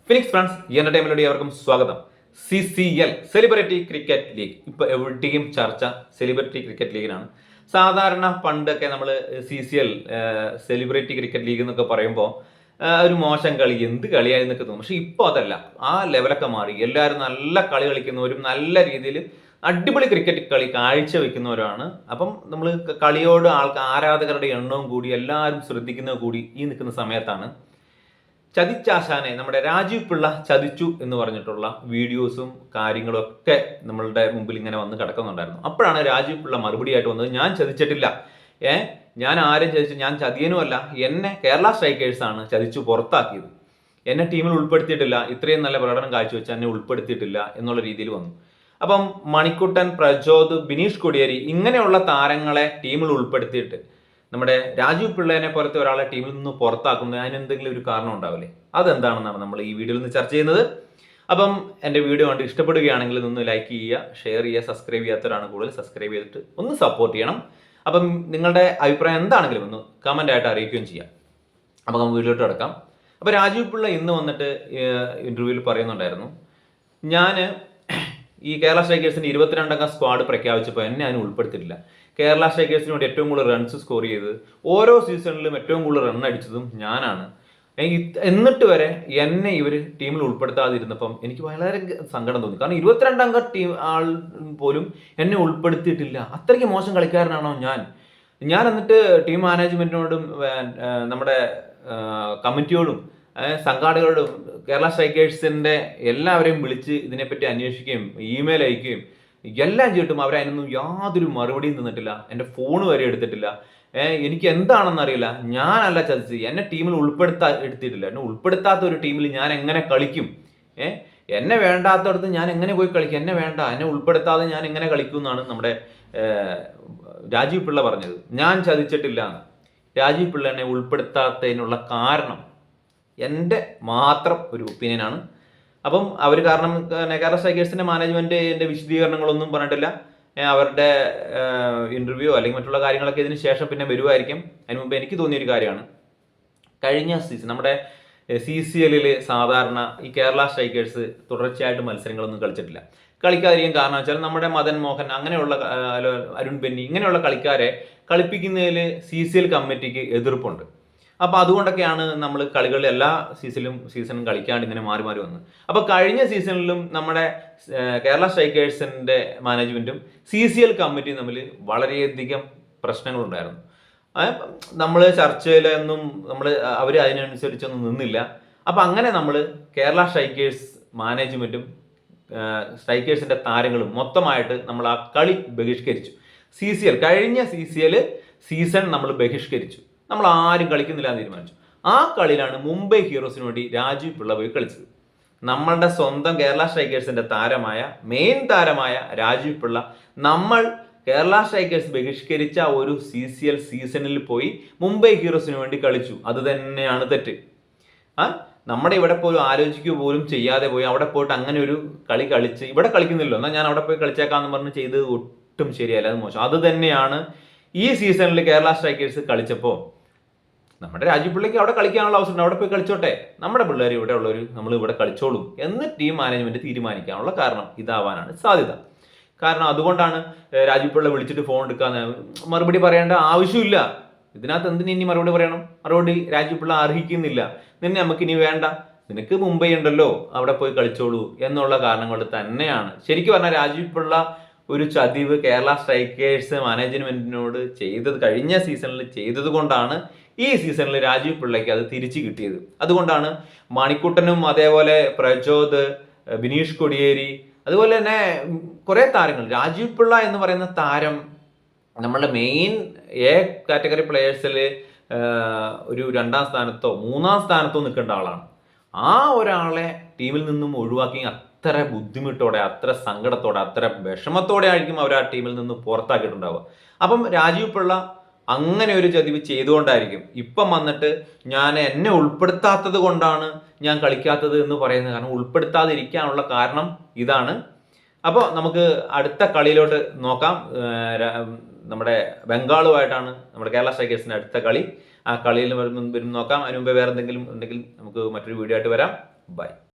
Phoenix friends എന്റർടൈൻമെന്റിലൂടെ അവർക്കും സ്വാഗതം. CCL celebrity cricket league ഇപ്പോൾ എവിടെയും ചർച്ച സെലിബ്രിറ്റി ക്രിക്കറ്റ് ലീഗിനാണ്. സാധാരണ പണ്ടൊക്കെ നമ്മൾ CCL സെലിബ്രിറ്റി ക്രിക്കറ്റ് ലീഗ് എന്നൊക്കെ പറയുമ്പോൾ ഒരു മോശം കളി, എന്ത് കളിയായി എന്നൊക്കെ തോന്നും. പക്ഷെ ഇപ്പോൾ അതല്ല, ആ ലെവലൊക്കെ മാറി. എല്ലാവരും നല്ല കളി കളിക്കുന്നവരും നല്ല രീതിയിൽ അടിപൊളി ക്രിക്കറ്റ് കളി കാഴ്ചവെക്കുന്നവരാണ്. അപ്പം നമ്മൾ കളിയോട് ആരാധകരുടെ എണ്ണവും കൂടി, എല്ലാവരും ശ്രദ്ധിക്കുന്നത് കൂടി ഈ നിൽക്കുന്ന സമയത്താണ് ചതിച്ചാശാനെ നമ്മുടെ രാജീവ് പിള്ള ചതിച്ചു എന്ന് പറഞ്ഞിട്ടുള്ള വീഡിയോസും കാര്യങ്ങളും ഒക്കെ നമ്മളുടെ മുമ്പിൽ ഇങ്ങനെ വന്ന് കിടക്കുന്നുണ്ടായിരുന്നു. അപ്പോഴാണ് രാജീവ് പിള്ള മറുപടിയായിട്ട് വന്നത്, ഞാൻ ചതിച്ചിട്ടില്ല, ഞാൻ ആരും ചതിച്ചു, ഞാൻ ചതിയനുമല്ല, എന്നെ കേരള സ്ട്രൈക്കേഴ്സാണ് ചതിച്ചു പുറത്താക്കിയത്, എന്നെ ടീമിൽ ഉൾപ്പെടുത്തിയിട്ടില്ല, ഇത്രയും നല്ല പ്രകടനം കാഴ്ചവെച്ച് എന്നെ ഉൾപ്പെടുത്തിയിട്ടില്ല എന്നുള്ള രീതിയിൽ വന്നു. അപ്പം മണിക്കുട്ടൻ, പ്രചോദ്, ബിനീഷ് കൊടിയേരി ഇങ്ങനെയുള്ള താരങ്ങളെ ടീമിൽ ഉൾപ്പെടുത്തിയിട്ട് നമ്മുടെ രാജീവ് പിള്ളേനെ പോലത്തെ ഒരാളെ ടീമിൽ നിന്ന് പുറത്താക്കുന്നത് അതിന് എന്തെങ്കിലും ഒരു കാരണം ഉണ്ടാവില്ലേ? അതെന്താണെന്നാണ് നമ്മൾ ഈ വീഡിയോയിൽ നിന്ന് ചർച്ച ചെയ്യുന്നത്. അപ്പം എൻ്റെ വീഡിയോ കണ്ട് ഇഷ്ടപ്പെടുകയാണെങ്കിൽ ഒന്ന് ലൈക്ക് ചെയ്യുക, ഷെയർ ചെയ്യുക, സബ്സ്ക്രൈബ് ചെയ്യാത്തവരാണ് കൂടുതൽ സബ്സ്ക്രൈബ് ചെയ്തിട്ട് ഒന്ന് സപ്പോർട്ട് ചെയ്യണം. അപ്പം നിങ്ങളുടെ അഭിപ്രായം എന്താണെങ്കിലും ഒന്ന് കമൻ്റ് ആയിട്ട് അറിയിക്കുകയും ചെയ്യാം. അപ്പം നമുക്ക് വീഡിയോട്ട് കിടക്കാം. അപ്പോൾ രാജീവ് പിള്ള ഇന്ന് വന്നിട്ട് ഇൻ്റർവ്യൂവിൽ പറയുന്നുണ്ടായിരുന്നു, ഞാൻ ഈ കേരള സ്ട്രൈക്കേഴ്സിന്റെ 22 സ്ക്വാഡ് പ്രഖ്യാപിച്ചപ്പോൾ എന്നെ അതിന് ഉൾപ്പെടുത്തിയിട്ടില്ല. കേരള സ്ട്രൈക്കേഴ്സിന് വേണ്ടി ഏറ്റവും കൂടുതൽ റൺസ് സ്കോർ ചെയ്തത്, ഓരോ സീസണിലും ഏറ്റവും കൂടുതൽ റൺ അടിച്ചതും ഞാനാണ്. എന്നിട്ട് വരെ എന്നെ ഇവർ ടീമിൽ ഉൾപ്പെടുത്താതിരുന്നപ്പം എനിക്ക് വളരെ സങ്കടം തോന്നി. കാരണം 22 ടീം ആൾ പോലും എന്നെ ഉൾപ്പെടുത്തിയിട്ടില്ല. അത്രയ്ക്ക് മോശം കളിക്കാരനാണോ ഞാൻ? എന്നിട്ട് ടീം മാനേജ്മെന്റിനോടും നമ്മുടെ കമ്മിറ്റിയോടും സംഘാടകരോടും കേരള സ്ട്രൈക്കേഴ്സിന്റെ എല്ലാവരെയും വിളിച്ച് ഇതിനെപ്പറ്റി അന്വേഷിക്കുകയും ഇമെയിൽ അയക്കുകയും എല്ലാം ചെയ്തിട്ടും അവരതിനൊന്നും യാതൊരു മറുപടിയും തന്നിട്ടില്ല. എൻ്റെ ഫോൺ വരെ എടുത്തിട്ടില്ല. എനിക്ക് എന്താണെന്ന് അറിയില്ല. ഞാനല്ല ചതിച്ച്, എന്നെ ടീമിൽ എടുത്തിട്ടില്ല. എന്നെ ഉൾപ്പെടുത്താത്ത ഒരു ടീമിൽ ഞാൻ എങ്ങനെ കളിക്കും? എന്നെ വേണ്ടാത്തടത്ത് ഞാൻ എങ്ങനെ പോയി കളിക്കും? എന്നെ വേണ്ട, എന്നെ ഉൾപ്പെടുത്താതെ ഞാൻ എങ്ങനെ കളിക്കും എന്നാണ് നമ്മുടെ രാജീവ് പിള്ള പറഞ്ഞത്. ഞാൻ ചതിച്ചിട്ടില്ല. രാജീവ് പിള്ള എന്നെ ഉൾപ്പെടുത്താത്തതിനുള്ള കാരണം എൻ്റെ മാത്രം ഒരു ഒപ്പീനിയനാണ്. അപ്പം അവർ കാരണം കേരള സ്ട്രൈക്കേഴ്സിൻ്റെ മാനേജ്മെൻറ്റ് എൻ്റെ വിശദീകരണങ്ങളൊന്നും പറഞ്ഞിട്ടില്ല. അവരുടെ ഇൻ്റർവ്യൂ അല്ലെങ്കിൽ മറ്റുള്ള കാര്യങ്ങളൊക്കെ ഇതിന് ശേഷം പിന്നെ വരുമായിരിക്കും. അതിന് മുമ്പ് എനിക്ക് തോന്നിയൊരു കാര്യമാണ്, കഴിഞ്ഞ സീസൺ നമ്മുടെ CCL സാധാരണ ഈ കേരള സ്ട്രൈക്കേഴ്സ് തുടർച്ചയായിട്ട് മത്സരങ്ങളൊന്നും കളിച്ചിട്ടില്ല. കളിക്കാതിരിക്കാൻ കാരണം വെച്ചാൽ നമ്മുടെ മദൻ മോഹൻ, അങ്ങനെയുള്ള അരുൺ ബെന്നി ഇങ്ങനെയുള്ള കളിക്കാരെ കളിപ്പിക്കുന്നതിൽ CCL കമ്മിറ്റിക്ക് എതിർപ്പുണ്ട്. അപ്പോൾ അതുകൊണ്ടൊക്കെയാണ് നമ്മൾ കളികളിൽ എല്ലാ സീസണും കളിക്കാണ്ട് ഇങ്ങനെ മാറി മാറി വന്നത്. അപ്പോൾ കഴിഞ്ഞ സീസണിലും നമ്മുടെ കേരള സ്ട്രൈക്കേഴ്സിൻ്റെ മാനേജ്മെൻറ്റും CCL കമ്മിറ്റിയും തമ്മിൽ വളരെയധികം പ്രശ്നങ്ങളുണ്ടായിരുന്നു. നമ്മൾ ചർച്ചയിലൊന്നും അവർ അതിനനുസരിച്ചൊന്നും നിന്നില്ല. അപ്പം അങ്ങനെ നമ്മൾ കേരള സ്ട്രൈക്കേഴ്സ് മാനേജ്മെൻറ്റും സ്ട്രൈക്കേഴ്സിൻ്റെ താരങ്ങളും മൊത്തമായിട്ട് നമ്മൾ ആ കളി ബഹിഷ്കരിച്ചു. കഴിഞ്ഞ CCL സീസൺ നമ്മൾ ബഹിഷ്കരിച്ചു. നമ്മൾ ആരും കളിക്കുന്നില്ല എന്ന് തീരുമാനിച്ചു. ആ കളിയിലാണ് മുംബൈ ഹീറോസിന് വേണ്ടി രാജീവ് പിള്ള പോയി കളിച്ചത്. നമ്മളുടെ സ്വന്തം കേരള സ്ട്രൈക്കേഴ്സിന്റെ മെയിൻ താരമായ രാജീവ് പിള്ള നമ്മൾ കേരള സ്ട്രൈക്കേഴ്സ് ബഹിഷ്കരിച്ച ഒരു CCL സീസണിൽ പോയി മുംബൈ ഹീറോസിന് വേണ്ടി കളിച്ചു. അത് തന്നെയാണ് തെറ്റ്. നമ്മുടെ ഇവിടെ പോലും ആലോചിക്കുക പോലും ചെയ്യാതെ പോയി അവിടെ പോയിട്ട് അങ്ങനെ ഒരു കളി കളിച്ച് ഇവിടെ കളിക്കുന്നില്ലോ, എന്നാൽ ഞാൻ അവിടെ പോയി കളിച്ചേക്കാന്ന് പറഞ്ഞ് ചെയ്ത് ഒട്ടും ശരിയല്ല, അത് മോശം. അത് തന്നെയാണ് ഈ സീസണിൽ കേരള സ്ട്രൈക്കേഴ്സ് കളിച്ചപ്പോൾ നമ്മുടെ രാജീവ് പിള്ളയ്ക്ക് അവിടെ കളിക്കാനുള്ള അവസരം, അവിടെ പോയി കളിച്ചോട്ടെ, നമ്മുടെ പിള്ളേർ ഇവിടെ ഉള്ളവർ നമ്മൾ ഇവിടെ കളിച്ചോളും എന്ന് ടീം മാനേജ്മെന്റ് തീരുമാനിക്കാനുള്ള കാരണം ഇതാവാനാണ് സാധ്യത. കാരണം അതുകൊണ്ടാണ് രാജീവ് പിള്ള വിളിച്ചിട്ട് ഫോൺ എടുക്കാന്ന്, മറുപടി പറയേണ്ട ആവശ്യമില്ല. ഇതിനകത്ത് എന്തിനു ഇനി മറുപടി പറയണം? മറുപടി രാജീവ് പിള്ള അർഹിക്കുന്നില്ല. നമുക്കിനി വേണ്ട, നിനക്ക് മുംബൈ ഉണ്ടല്ലോ, അവിടെ പോയി കളിച്ചോളൂ എന്നുള്ള കാരണം കൊണ്ട് തന്നെയാണ് ശരിക്കും പറഞ്ഞാൽ രാജീവ് പിള്ള ഒരു ചതിവ് കേരള സ്ട്രൈക്കേഴ്സ് മാനേജ്മെന്റിനോട് കഴിഞ്ഞ സീസണിൽ ചെയ്തത് കൊണ്ടാണ് ഈ സീസണിൽ രാജീവ് പിള്ളയ്ക്ക് അത് തിരിച്ചു കിട്ടിയത്. അതുകൊണ്ടാണ് മണിക്കുട്ടനും അതേപോലെ പ്രചോദ്, ബിനീഷ് കൊടിയേരി, അതുപോലെ തന്നെ കുറെ താരങ്ങൾ, രാജീവ് പിള്ള എന്ന് പറയുന്ന താരം നമ്മളുടെ മെയിൻ കാറ്റഗറി പ്ലെയേഴ്സിൽ ഒരു 2ാം സ്ഥാനത്തോ 3ാം സ്ഥാനത്തോ നിൽക്കേണ്ട ആളാണ്. ആ ഒരാളെ ടീമിൽ നിന്നും ഒഴിവാക്കി അത്ര ബുദ്ധിമുട്ടോടെ, അത്ര സങ്കടത്തോടെ, അത്ര വിഷമത്തോടെ ആയിരിക്കും അവർ ആ ടീമിൽ നിന്ന് പുറത്താക്കിയിട്ടുണ്ടാവുക. അപ്പം രാജീവ് പിള്ള അങ്ങനെ ഒരു ചതിവ് ചെയ്തുകൊണ്ടായിരിക്കും ഇപ്പം വന്നിട്ട് എന്നെ ഉൾപ്പെടുത്താത്തത് കൊണ്ടാണ് ഞാൻ കളിക്കാത്തത് എന്ന് പറയുന്നത്. കാരണം ഉൾപ്പെടുത്താതിരിക്കാനുള്ള കാരണം ഇതാണ്. അപ്പോൾ നമുക്ക് അടുത്ത കളിയിലോട്ട് നോക്കാം. നമ്മുടെ ബംഗാളുമായിട്ടാണ് നമ്മുടെ കേരള സ്ട്രൈക്കേഴ്സിന്റെ അടുത്ത കളി. ആ കളിയിൽ വരും നോക്കാം. അതിന് മുമ്പ് വേറെ എന്തെങ്കിലും ഉണ്ടെങ്കിൽ നമുക്ക് മറ്റൊരു വീഡിയോ ആയിട്ട് വരാം. ബൈ.